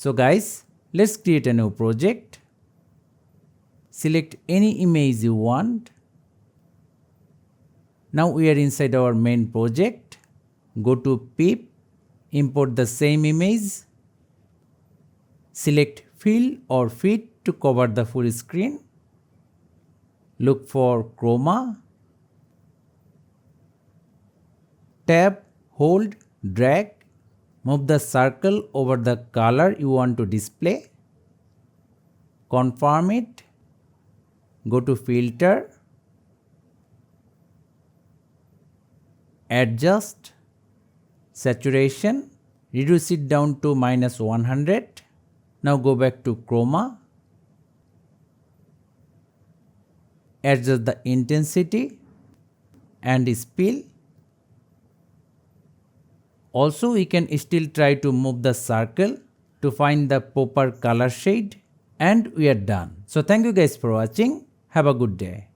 So guys, let's create a new project. Select any image you want. Now we are inside our main project. Go to pip, import the same image. Select fill or fit to cover the full screen. Look for chroma. Tab, hold, drag. Move the circle over the color you want to display. Confirm it. Go to filter. Adjust. Saturation. Reduce it down to -100. Now go back to chroma. Adjust the intensity and spill. Also, we can still try to move the circle to find the proper color shade, and we are done. So thank you guys for watching. Have a good day.